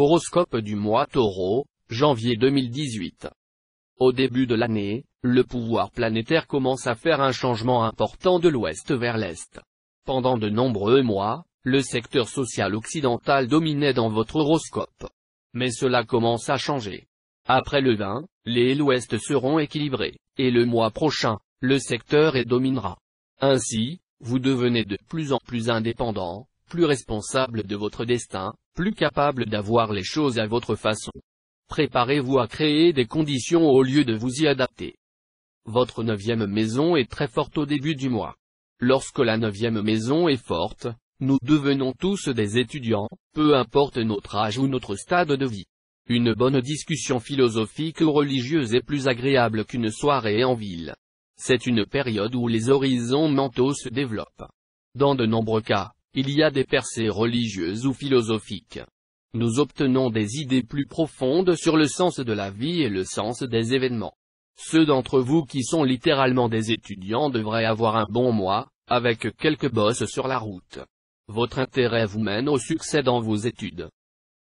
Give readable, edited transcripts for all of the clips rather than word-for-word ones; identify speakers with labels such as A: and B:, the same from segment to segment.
A: Horoscope du mois Taureau, janvier 2018. Au début de l'année, le pouvoir planétaire commence à faire un changement important de l'ouest vers l'est. Pendant de nombreux mois, le secteur social occidental dominait dans votre horoscope. Mais cela commence à changer. Après le 20, les et l'ouest seront équilibrés, et le mois prochain, le secteur est dominera. Ainsi, vous devenez de plus en plus indépendant, plus responsable de votre destin, plus capable d'avoir les choses à votre façon. Préparez-vous à créer des conditions au lieu de vous y adapter. Votre 9e maison est très forte au début du mois. Lorsque la 9e maison est forte, nous devenons tous des étudiants, peu importe notre âge ou notre stade de vie. Une bonne discussion philosophique ou religieuse est plus agréable qu'une soirée en ville. C'est une période où les horizons mentaux se développent. Dans de nombreux cas, il y a des percées religieuses ou philosophiques. Nous obtenons des idées plus profondes sur le sens de la vie et le sens des événements. Ceux d'entre vous qui sont littéralement des étudiants devraient avoir un bon mois, avec quelques bosses sur la route. Votre intérêt vous mène au succès dans vos études.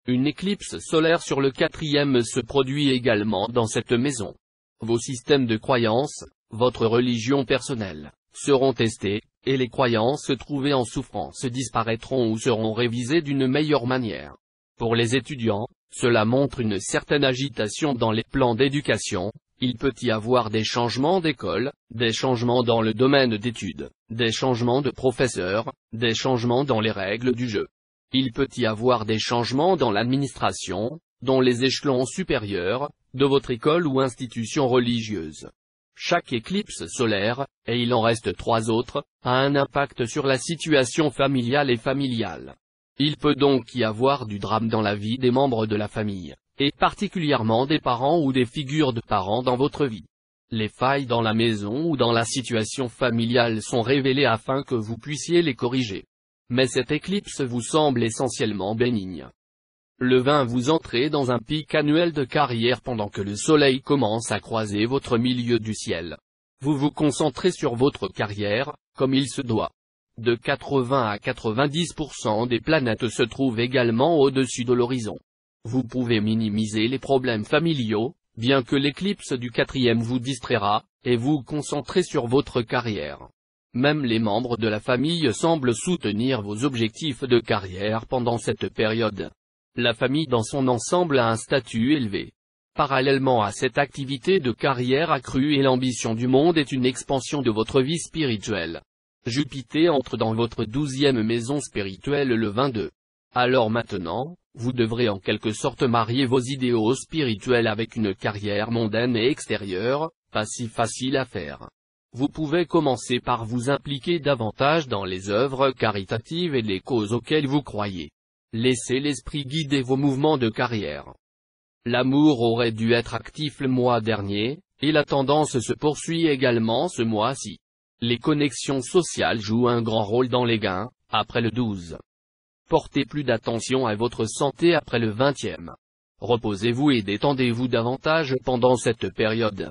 A: Une éclipse solaire sur le 4e se produit également dans cette maison. Vos systèmes de croyances, votre religion personnelle, seront testés, et les croyances trouvées en souffrance disparaîtront ou seront révisées d'une meilleure manière. Pour les étudiants, cela montre une certaine agitation dans les plans d'éducation. Il peut y avoir des changements d'école, des changements dans le domaine d'études, des changements de professeurs, des changements dans les règles du jeu. Il peut y avoir des changements dans l'administration, dans les échelons supérieurs, de votre école ou institution religieuse. Chaque éclipse solaire, et il en reste 3 autres, a un impact sur la situation familiale et familiale. Il peut donc y avoir du drame dans la vie des membres de la famille, et particulièrement des parents ou des figures de parents dans votre vie. Les failles dans la maison ou dans la situation familiale sont révélées afin que vous puissiez les corriger. Mais cette éclipse vous semble essentiellement bénigne. Le 20 vous entrez dans un pic annuel de carrière pendant que le soleil commence à croiser votre milieu du ciel. Vous vous concentrez sur votre carrière, comme il se doit. De 80 à 90% des planètes se trouvent également au-dessus de l'horizon. Vous pouvez minimiser les problèmes familiaux, bien que l'éclipse du 4e vous distraira, et vous concentrer sur votre carrière. Même les membres de la famille semblent soutenir vos objectifs de carrière pendant cette période. La famille dans son ensemble a un statut élevé. Parallèlement à cette activité de carrière accrue et l'ambition du monde est une expansion de votre vie spirituelle. Jupiter entre dans votre 12e maison spirituelle le 22. Alors maintenant, vous devrez en quelque sorte marier vos idéaux spirituels avec une carrière mondaine et extérieure, pas si facile à faire. Vous pouvez commencer par vous impliquer davantage dans les œuvres caritatives et les causes auxquelles vous croyez. Laissez l'esprit guider vos mouvements de carrière. L'amour aurait dû être actif le mois dernier, et la tendance se poursuit également ce mois-ci. Les connexions sociales jouent un grand rôle dans les gains, après le 12. Portez plus d'attention à votre santé après le 20e. Reposez-vous et détendez-vous davantage pendant cette période.